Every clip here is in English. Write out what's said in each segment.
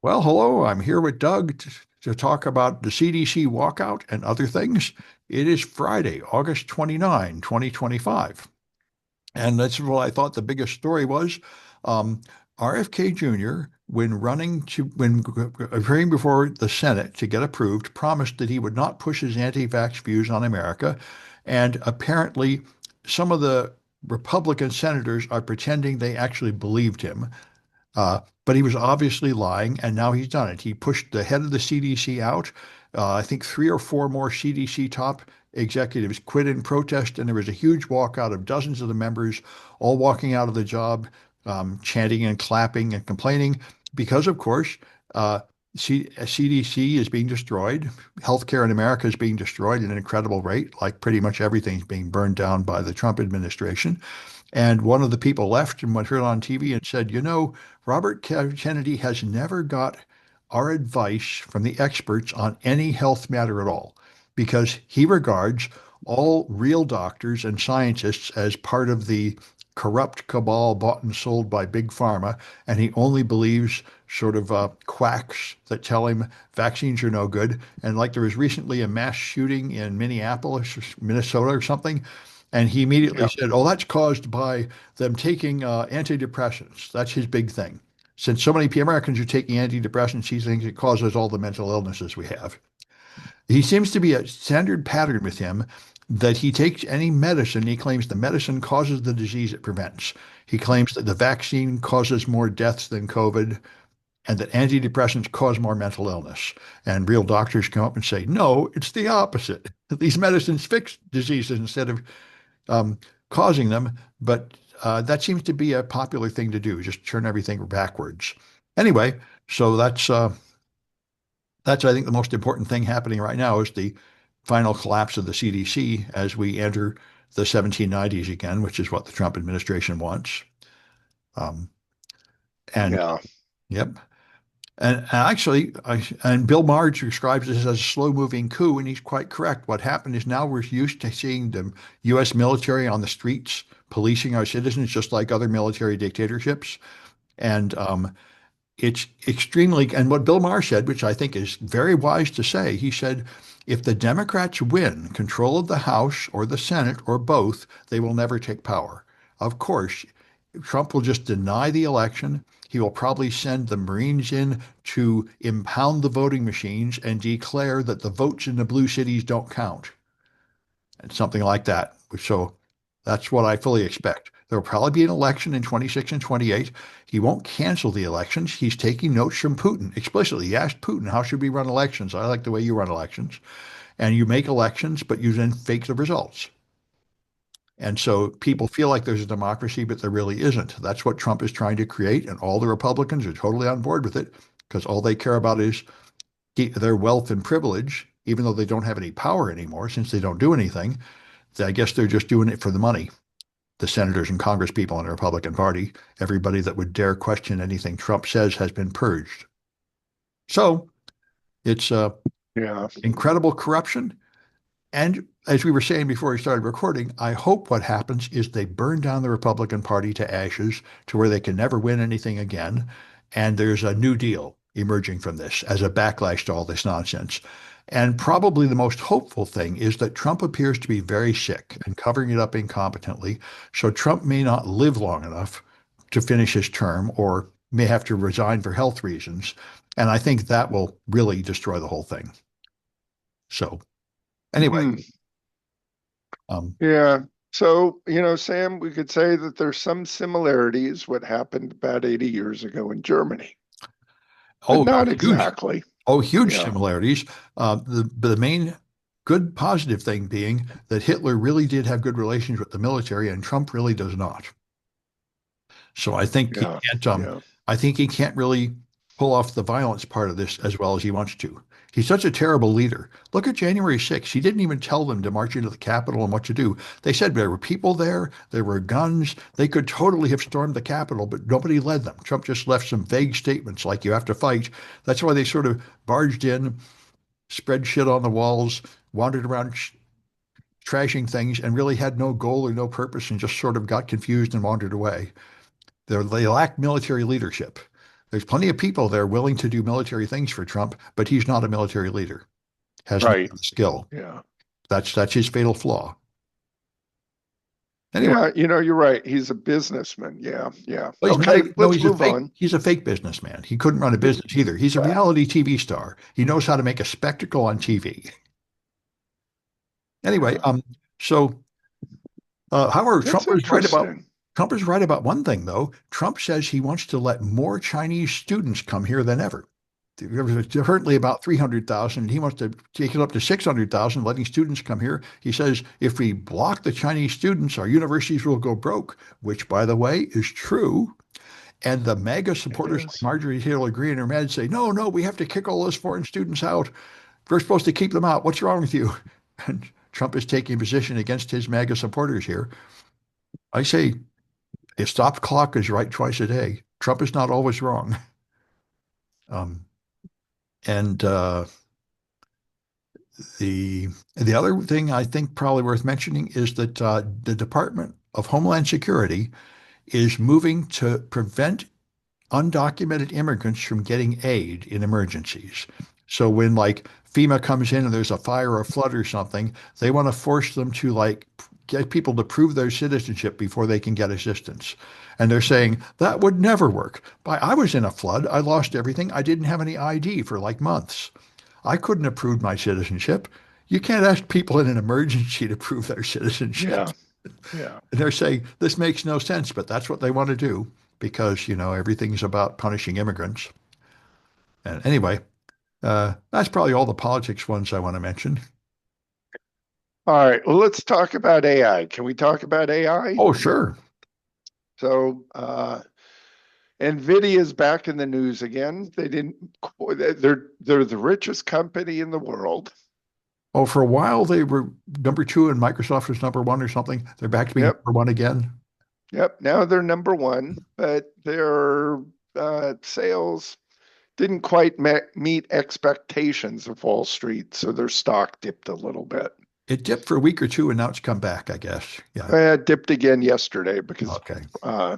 Well, hello. I'm here with Doug to talk about the CDC walkout and other things. It is Friday, August 29, 2025. And that's what I thought the biggest story was. Um, RFK Jr., when appearing before the Senate to get approved, promised that he would not push his anti-vax views on America. And apparently, some of the Republican senators are pretending they actually believed him. But he was obviously lying, and now he's done it. He pushed the head of the CDC out. I think three or four more CDC top executives quit in protest, and there was a huge walkout of dozens of the members, all walking out of the job, chanting and clapping and complaining, because, of course, uh, CDC is being destroyed. Healthcare in America is being destroyed at an incredible rate, like pretty much everything's being burned down by the Trump administration. And one of the people left and went on TV and said, Robert Kennedy has never got our advice from the experts on any health matter at all because he regards all real doctors and scientists as part of the corrupt cabal bought and sold by big pharma, and he only believes sort of quacks that tell him vaccines are no good. And like there was recently a mass shooting in Minneapolis, Minnesota, or something, and he immediately Yeah. said, "Oh, that's caused by them taking antidepressants." That's his big thing. Since so many Americans are taking antidepressants, he thinks it causes all the mental illnesses we have. He seems to be a standard pattern with him that he takes any medicine, he claims the medicine causes the disease it prevents. He claims that the vaccine causes more deaths than COVID and that antidepressants cause more mental illness. And real doctors come up and say, no, it's the opposite. These medicines fix diseases instead of um, causing them. But that seems to be a popular thing to do, just turn everything backwards. Anyway, so that's I think the most important thing happening right now is the final collapse of the CDC as we enter the 1790s again, which is what the Trump administration wants. Um, and Yeah. yep. And actually, and Bill Maher describes this as a slow-moving coup, and he's quite correct. What happened is now we're used to seeing the U.S. military on the streets policing our citizens, just like other military dictatorships. And it's extremely, and what Bill Maher said, which I think is very wise to say, he said, if the Democrats win control of the House or the Senate or both, they will never take power. Of course, Trump will just deny the election. He will probably send the Marines in to impound the voting machines and declare that the votes in the blue cities don't count and something like that. So that's what I fully expect. There will probably be an election in 26 and 28. He won't cancel the elections. He's taking notes from Putin explicitly. He asked Putin, how should we run elections? I like the way you run elections. And you make elections, but you then fake the results. And so people feel like there's a democracy, but there really isn't. That's what Trump is trying to create, and all the Republicans are totally on board with it because all they care about is their wealth and privilege, even though they don't have any power anymore since they don't do anything. I guess they're just doing it for the money. The senators and Congress people in the Republican Party, everybody that would dare question anything Trump says has been purged. So it's Yeah. incredible corruption. And as we were saying before we started recording, I hope what happens is they burn down the Republican Party to ashes to where they can never win anything again. And there's a new deal emerging from this as a backlash to all this nonsense. And probably the most hopeful thing is that Trump appears to be very sick and covering it up incompetently. So Trump may not live long enough to finish his term or may have to resign for health reasons. And I think that will really destroy the whole thing. So anyway, Hmm. um, Yeah. So, Sam, we could say that there's some similarities what happened about 80 years ago in Germany, but oh, not huge. exactly. Oh, huge Yeah. similarities. The main good positive thing being that Hitler really did have good relations with the military, and Trump really does not. So Yeah. Yeah. I think he can't really pull off the violence part of this as well as he wants to. He's such a terrible leader. Look at January 6th. He didn't even tell them to march into the Capitol and what to do. They said there were people there, there were guns. They could totally have stormed the Capitol, but nobody led them. Trump just left some vague statements like you have to fight. That's why they sort of barged in, spread shit on the walls, wandered around trashing things, and really had no goal or no purpose and just sort of got confused and wandered away. They lack military leadership. There's plenty of people there willing to do military things for Trump, but he's not a military leader. Hasn't Right. the skill. Yeah. That's his fatal flaw. Anyway, Yeah, you're right. He's a businessman. Yeah, yeah. well, he's not Okay, even, no, let's move on. he's a fake businessman. He couldn't run a Y- business either. He's a uh, reality TV star. He knows how to make a spectacle on TV. Anyway, Yeah, so however, that's interesting. Trump is right about one thing though. Trump says he wants to let more Chinese students come here than ever. There's currently about 300,000. He wants to take it up to 600,000, letting students come here. He says if we block the Chinese students, our universities will go broke, which, by the way, is true. And the MAGA It supporters like is. Marjorie Taylor Greene and her mad say, no, no, we have to kick all those foreign students out. We're supposed to keep them out. What's wrong with you? And Trump is taking a position against his MAGA supporters here. I say a stopped clock is right twice a day. Trump is not always wrong. Um, and the other thing I think probably worth mentioning is that the Department of Homeland Security is moving to prevent undocumented immigrants from getting aid in emergencies. So when like FEMA comes in and there's a fire or a flood or something, they want to force them to like get people to prove their citizenship before they can get assistance. And they're saying that would never work. I was in a flood. I lost everything. I didn't have any ID for like months. I couldn't have proved my citizenship. You can't ask people in an emergency to prove their citizenship. Yeah, yeah. And they're saying this makes no sense, but that's what they want to do because, everything's about punishing immigrants. And anyway, that's probably all the politics ones I want to mention. All right. Well, let's talk about AI. Can we talk about AI? Oh, sure. So, Nvidia's back in the news again. They didn't. They're the richest company in the world. Oh, for a while they were number two and Microsoft was number one or something. They're back to being Yep, number one again. yep. Now they're number one, but their sales didn't quite meet expectations of Wall Street, so their stock dipped a little bit. It dipped for a week or two and now it's come back, I guess. Yeah. Dipped again yesterday because Okay. uh,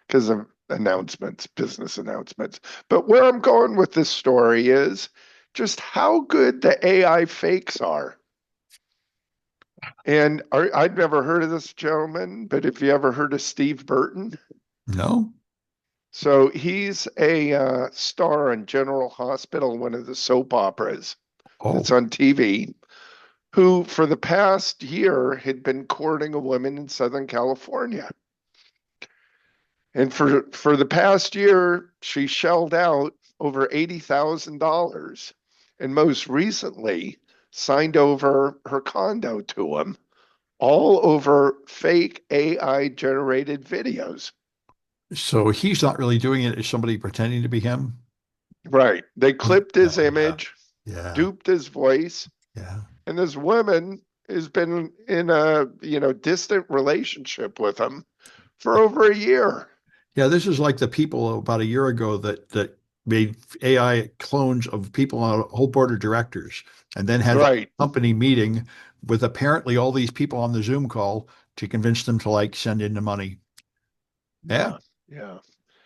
because of announcements, business announcements. But where I'm going with this story is just how good the AI fakes are. And I'd never heard of this gentleman, but if you ever heard of Steve Burton, No? so he's a star on General Hospital, one of the soap operas Oh, that's on TV, who for the past year had been courting a woman in Southern California. And for the past year, she shelled out over $80,000 and most recently signed over her condo to him, all over fake AI generated videos. so he's not really doing it as somebody pretending to be him? Right. They clipped his Yeah. image, Yeah. duped his voice, Yeah. and this woman has been in a, distant relationship with him for over a year. Yeah, this is like the people about a year ago that made AI clones of people on a whole board of directors and then had like Right. a company meeting with apparently all these people on the Zoom call to convince them to like send in the money. Yeah, Yeah. Yeah.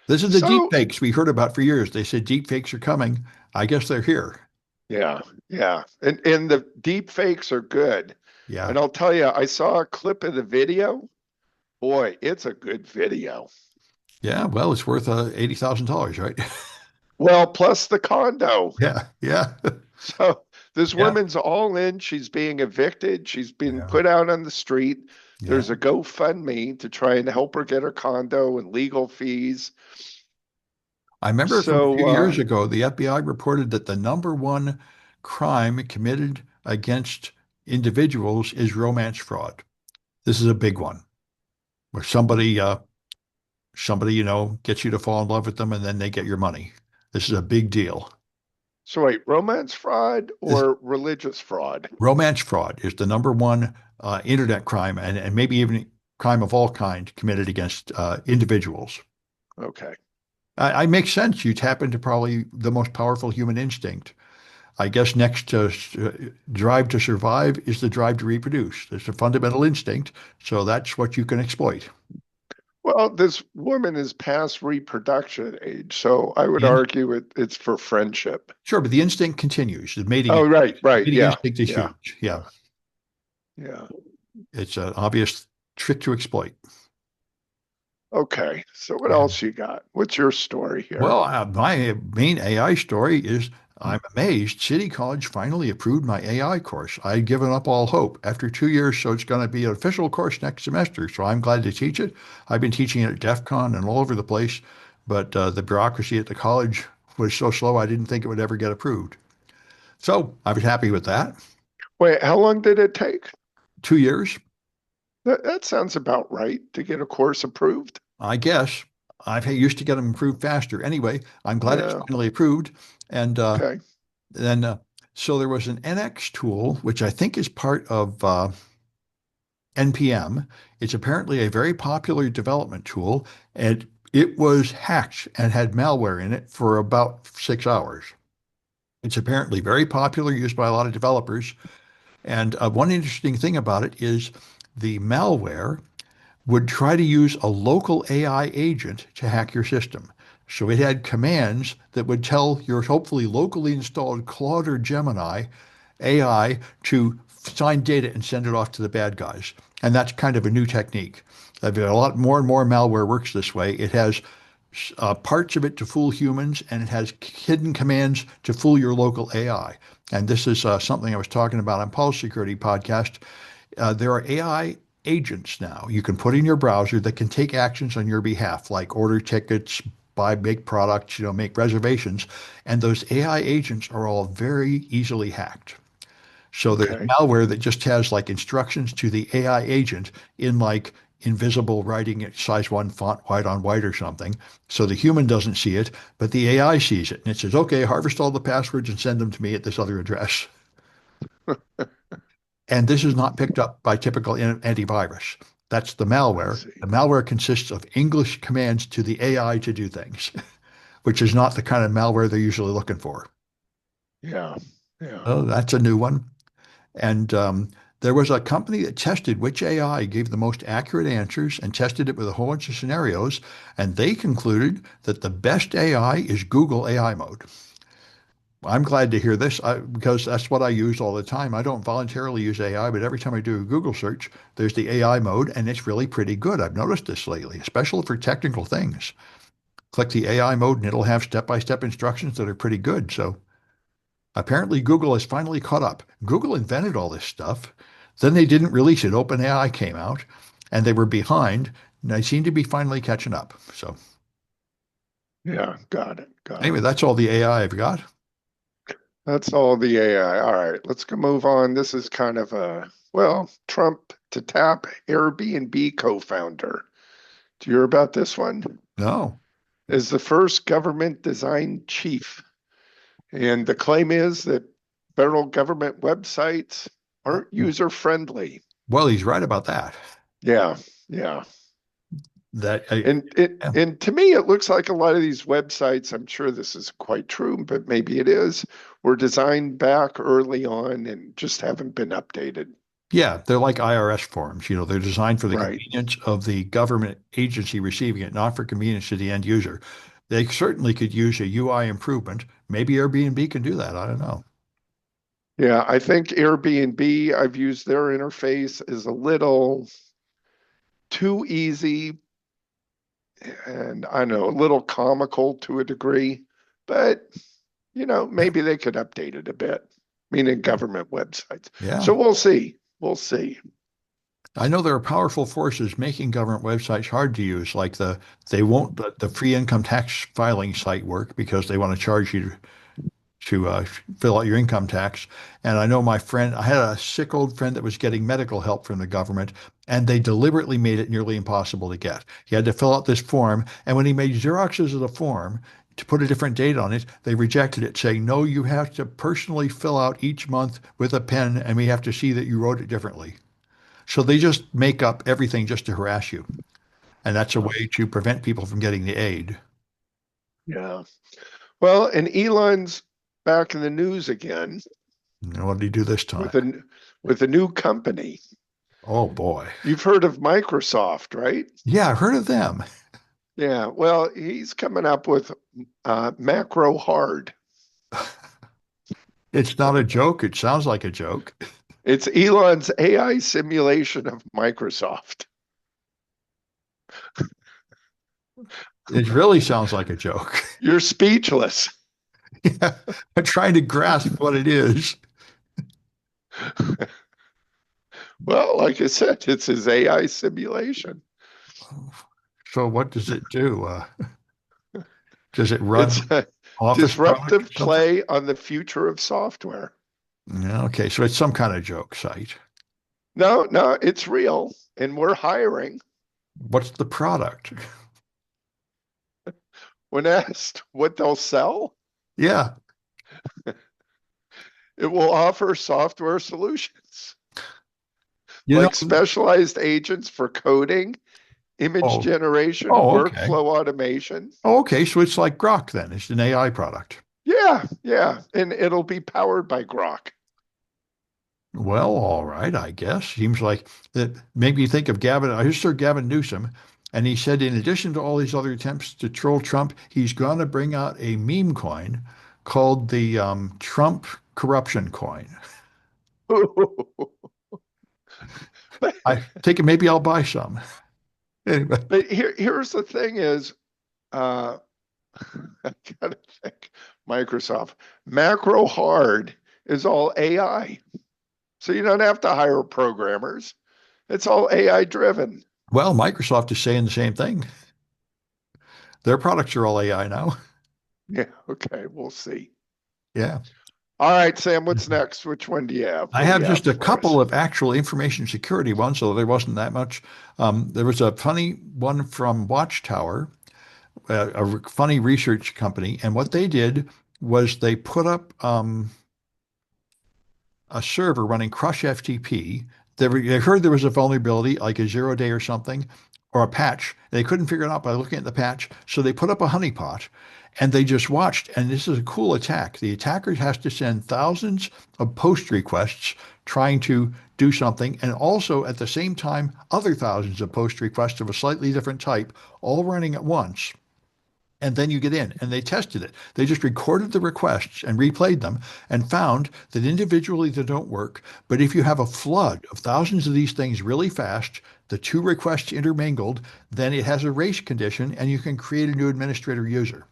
this is the deep So fakes we heard about for years. They said deep fakes are coming. I guess they're here. yeah, yeah. And the deep fakes are good. Yeah. And I'll tell you, I saw a clip of the video. Boy, it's a good video. Yeah. Well, it's worth $80,000, right? Well, plus the condo. Yeah. Yeah. So this Yeah. woman's all in. She's being evicted. She's been Yeah. put out on the street. Yeah. There's a GoFundMe to try and help her get her condo and legal fees. I remember from a few So, years ago, the FBI reported that the number one crime committed against individuals is romance fraud. This is a big one where somebody, gets you to fall in love with them and then they get your money. This is a big deal. so wait, romance fraud This or religious fraud? romance fraud is the number one internet crime and maybe even crime of all kind committed against individuals. Okay. I make sense. You tap into probably the most powerful human instinct. I guess next to drive to survive is the drive to reproduce. It's a fundamental instinct, so that's what you can exploit. Well, this woman is past reproduction age, so I would The in- argue it's for friendship. sure, but the instinct continues. Oh, right, right. Mating Yeah, instinct is yeah, huge. Yeah, yeah, yeah. it's an obvious trick to exploit. Okay, so what Yeah. else you got? What's your story here? Well, my main AI story is I'm amazed City College finally approved my AI course. I'd given up all hope after 2 years, so it's going to be an official course next semester. So I'm glad to teach it. I've been teaching it at DEF CON and all over the place, but the bureaucracy at the college was so slow I didn't think it would ever get approved. So I was happy with that. Wait, how long did it take? 2 years, That sounds about right to get a course approved. I guess. I've used to get them approved faster. Anyway, I'm glad it's Yeah, finally approved. And okay, then, so there was an NX tool, which I think is part of NPM. It's apparently a very popular development tool, and it was hacked and had malware in it for about 6 hours. It's apparently very popular, used by a lot of developers. And one interesting thing about it is the malware would try to use a local AI agent to hack your system. So it had commands that would tell your hopefully locally installed Claude or Gemini AI to sign data and send it off to the bad guys. And that's kind of a new technique. A lot more and more malware works this way. It has parts of it to fool humans, and it has hidden commands to fool your local AI. And this is something I was talking about on Paul's Security podcast. There are AI agents now you can put in your browser that can take actions on your behalf, like order tickets, buy big products, make reservations. And those AI agents are all very easily hacked. So there's okay. malware that just has like instructions to the AI agent in like invisible writing at size one font, white on white or something. So the human doesn't see it, but the AI sees it. And it says, okay, harvest all the passwords and send them to me at this other address. And this is not picked up by typical antivirus. That's the I malware. see. The malware consists of English commands to the AI to do things, which is not the kind of malware they're usually looking for. Yeah, yeah. Oh, that's a new one. And there was a company that tested which AI gave the most accurate answers and tested it with a whole bunch of scenarios. And they concluded that the best AI is Google AI mode. I'm glad to hear this because that's what I use all the time. I don't voluntarily use AI, but every time I do a Google search, there's the AI mode, and it's really pretty good. I've noticed this lately, especially for technical things. Click the AI mode, and it'll have step-by-step instructions that are pretty good. So apparently, Google has finally caught up. Google invented all this stuff. Then they didn't release it. OpenAI came out, and they were behind. And they seem to be finally catching up. So Yeah, got it. Got anyway, it. that's all the AI I've got. That's all the AI. All right, let's go move on. This is kind of well, Trump to tap Airbnb co-founder. Do you hear about this one? No. Is the first government design chief. And the claim is that federal government websites aren't user friendly. Well, he's right about that. Yeah, yeah. That And it yeah. and to me, it looks like a lot of these websites, I'm sure this is quite true, but maybe it is, were designed back early on and just haven't been updated. Yeah, they're like IRS forms. They're designed for the Right. convenience of the government agency receiving it, not for convenience to the end user. They certainly could use a UI improvement. Maybe Airbnb can do that. I don't know. Yeah, I think Airbnb, I've used their interface, is a little too easy and I know a little comical to a degree, but Yeah. maybe they could update it a bit, meaning government websites. Yeah. So we'll see. We'll see. I know there are powerful forces making government websites hard to use, like they won't let the free income tax filing site work because they want to charge you to fill out your income tax. And I know I had a sick old friend that was getting medical help from the government, and they deliberately made it nearly impossible to get. He had to fill out this form, and when he made Xeroxes of the form to put a different date on it, they rejected it, saying, no, you have to personally fill out each month with a pen, and we have to see that you wrote it differently. So they just make up everything just to harass you. And that's a Uh, way to prevent people from getting the aid. yeah. Well, and Elon's back in the news again And what did he do this time? with a with a new company. Oh boy. You've heard of Microsoft, right? Yeah, I've heard of them. Yeah, well, he's coming up with macro hard. It's not a joke. It sounds like a joke. It's Elon's AI simulation of Microsoft. It really sounds like a joke. You're speechless. Yeah, I'm trying to grasp what it is. Well, like I said, it's his AI simulation. So what does it do? Does it It's run a Office product or disruptive something? play on the future of software. Yeah, okay, so it's some kind of joke site. No, no, it's real, and we're hiring. What's the product? When asked what they'll sell, Yeah, it will offer software solutions you know. like specialized agents for coding, image Oh, generation, oh, okay. workflow automation. Oh, okay, so it's like Grok then. It's an AI product. Yeah, yeah. And it'll be powered by Grok. Well, all right, I guess. Seems like that maybe you think of Gavin. I just heard Gavin Newsom, and he said in addition to all these other attempts to troll Trump, he's going to bring out a meme coin called the Trump corruption coin. but I think maybe I'll buy some. Anyway, here's the thing is, uh, I gotta think, Microsoft. Macro hard is all AI. So you don't have to hire programmers. It's all AI driven. well, Microsoft is saying the same thing. Their products are all AI now. Yeah, okay, we'll see. Yeah. All right, Sam, what's next? Which one do you have? I What do have you have just a for us? couple of actual information security ones, so there wasn't that much. There was a funny one from Watchtower, a funny research company, and what they did was they put up a server running Crush FTP. They heard there was a vulnerability, like a 0 day or something, or a patch. They couldn't figure it out by looking at the patch, so they put up a honeypot and they just watched. And this is a cool attack. The attacker has to send thousands of post requests trying to do something, and also at the same time, other thousands of post requests of a slightly different type, all running at once. And then you get in, and they tested it. They just recorded the requests and replayed them and found that individually they don't work. But if you have a flood of thousands of these things really fast, the two requests intermingled, then it has a race condition and you can create a new administrator user.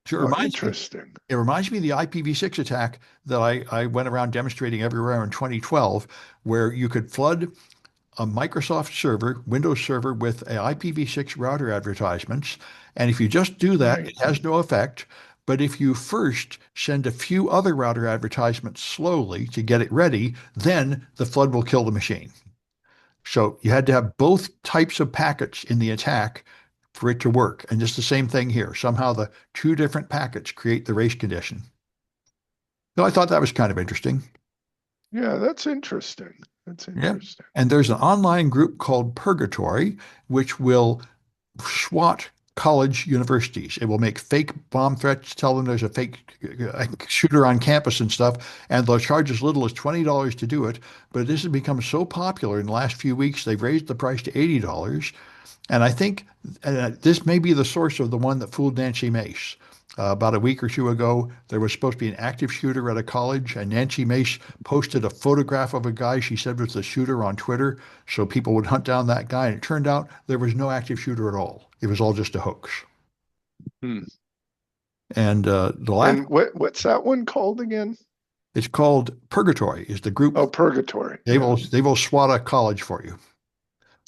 So Oh, interesting. it reminds me of the IPv6 attack that I went around demonstrating everywhere in 2012, where you could flood a Microsoft server, Windows server with a IPv6 router advertisements. And if you just do that, Right. it has no effect. But if you first send a few other router advertisements slowly to get it ready, then the flood will kill the machine. So you had to have both types of packets in the attack for it to work. And just the same thing here. Somehow the two different packets create the race condition. So I thought that was kind of interesting. Yeah, that's interesting. That's Yeah. interesting. And there's an online group called Purgatory, which will SWAT college universities. It will make fake bomb threats, tell them there's a fake shooter on campus and stuff, and they'll charge as little as $20 to do it. But this has become so popular in the last few weeks, they've raised the price to $80. And I think this may be the source of the one that fooled Nancy Mace. About a week or two ago, there was supposed to be an active shooter at a college, and Nancy Mace posted a photograph of a guy she said was the shooter on Twitter, so people would hunt down that guy. And it turned out there was no active shooter at all. It was all just a hoax. Hmm. And the last, And what's that one called again? it's called Purgatory. Is the group Oh, Purgatory. they Yeah. will they will SWAT a college for you.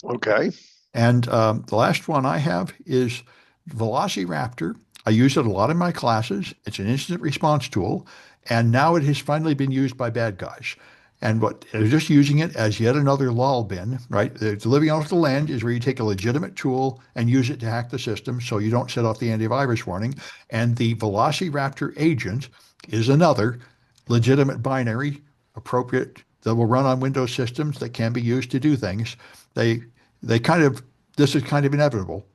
Okay. And the last one I have is Velociraptor. I use it a lot in my classes. It's an instant response tool, and now it has finally been used by bad guys. And what they're just using it as yet another lol bin, right? The living off the land is where you take a legitimate tool and use it to hack the system so you don't set off the antivirus warning. And the Velociraptor agent is another legitimate binary appropriate that will run on Windows systems that can be used to do things. They they kind of this is kind of inevitable.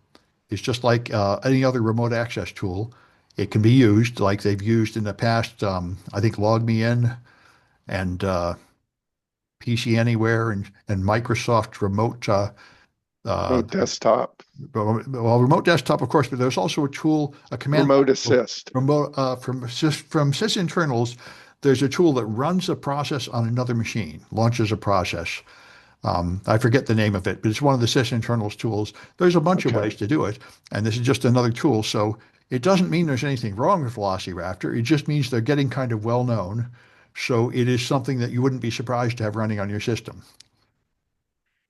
It's just like any other remote access tool. It can be used like they've used in the past. I think Log Me In and PC Anywhere and Microsoft uh, Remote desktop, well, remote desktop, of course, but there's also a tool, a command remote line assist. remote from sysinternals. There's a tool that runs a process on another machine, launches a process. I forget the name of it, but it's one of the sysinternals tools. There's a bunch of Okay. ways to do it, and this is just another tool. So it doesn't mean there's anything wrong with Velociraptor. It just means they're getting kind of well known. So it is something that you wouldn't be surprised to have running on your system.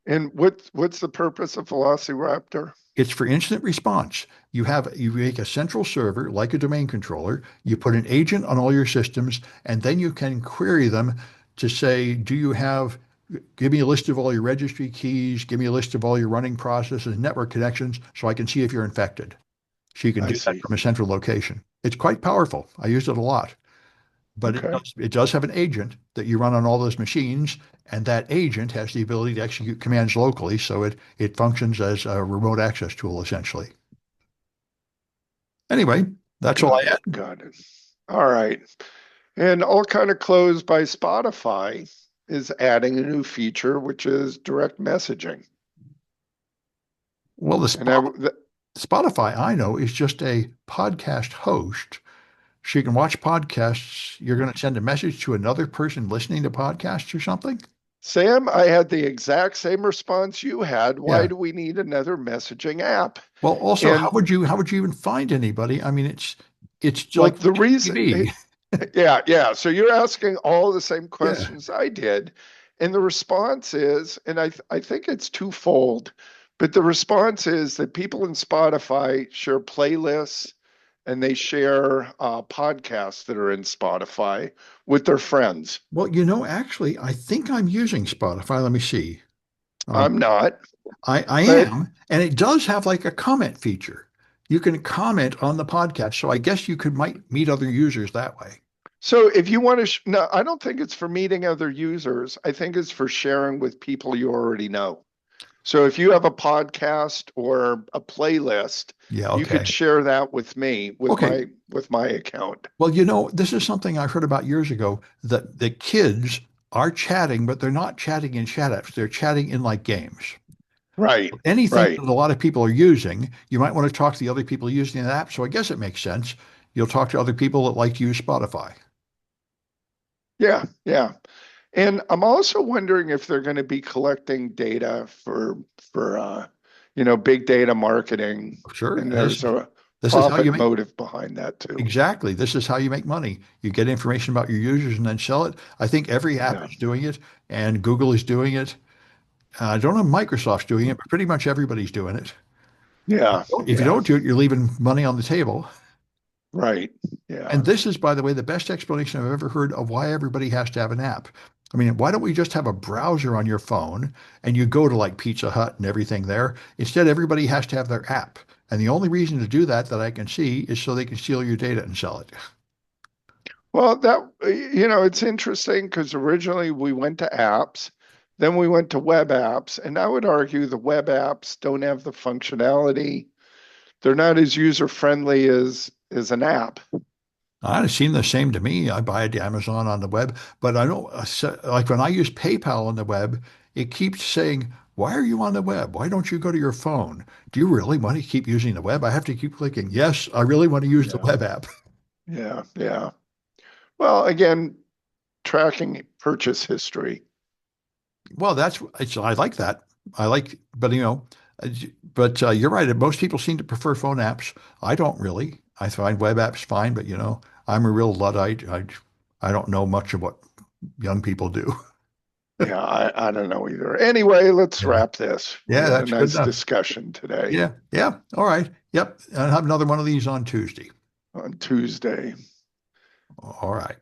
And what's the purpose of Velociraptor? It's for instant response. You make a central server like a domain controller, you put an agent on all your systems, and then you can query them to say, give me a list of all your registry keys, give me a list of all your running processes, network connections, so I can see if you're infected. So you can I do that see. from a central location. It's quite powerful. I use it a lot. But Okay. it does have an agent that you run on all those machines, and that agent has the ability to execute commands locally, so it functions as a remote access tool essentially. Anyway, that's all Got I it. had. Got it. All right. And all kind of closed by Spotify is adding a new feature, which is direct messaging. Well, And I, th- Spotify I know is just a podcast host. So you can watch podcasts. You're going to send a message to another person listening to podcasts or something? Sam, I had the exact same response you had. Why Yeah. do we need another messaging app? Well, also, And how would you even find anybody? I mean, it's well, like the reason, TV. yeah, yeah. So you're asking all the same Yeah. questions I did. And the response is, and I think it's twofold, but the response is that people in Spotify share playlists and they share podcasts that are in Spotify with their friends. Well, actually, I think I'm using Spotify. Let me see. Um, I'm not, I but am, and it does have like a comment feature. You can comment on the podcast, so I guess you might meet other users that way. so if you want to, no, I don't think it's for meeting other users. I think it's for sharing with people you already know. So if you have a podcast or a playlist, Yeah, you could okay. share that with me Okay. with my account. Well, this is something I heard about years ago that the kids are chatting, but they're not chatting in chat apps. They're chatting in like games. Right. Anything Right. that a lot of people are using, you might want to talk to the other people using the app. So I guess it makes sense. You'll talk to other people that like to use Spotify. Yeah. Yeah. And I'm also wondering if they're going to be collecting data for big data marketing. Sure. And there's a This is how you profit make motive behind that too. exactly. This is how you make money. You get information about your users and then sell it. I think every app Yeah. is doing it, and Google is doing it. I don't know if Microsoft's doing it, but pretty much everybody's doing it. Yeah. If you Yeah. don't do it, you're leaving money on the table. Right. And Yeah. this is, by the way, the best explanation I've ever heard of why everybody has to have an app. I mean, why don't we just have a browser on your phone and you go to like Pizza Hut and everything there? Instead, everybody has to have their app. And the only reason to do that I can see is so they can steal your data and sell it. Well, it's interesting because originally we went to apps, then we went to web apps, and I would argue the web apps don't have the functionality. They're not as user friendly as an app. It seemed the same to me. I buy it Amazon on the web, but I don't like when I use PayPal on the web, it keeps saying, "Why are you on the web? Why don't you go to your phone? Do you really want to keep using the web?" I have to keep clicking, "Yes, I really want to use the Yeah. web app." Yeah. Yeah. Well, again, tracking purchase history. Well, I like that. But uh, you're right. Most people seem to prefer phone apps. I don't really. I find web apps fine, but I'm a real Luddite. I don't know much of what young people do. Yeah, I don't know either. Anyway, let's Yeah. wrap this. We Yeah, had a that's good nice enough. discussion today Yeah. Yeah. All right. Yep. I'll have another one of these on Tuesday. on Tuesday. All right.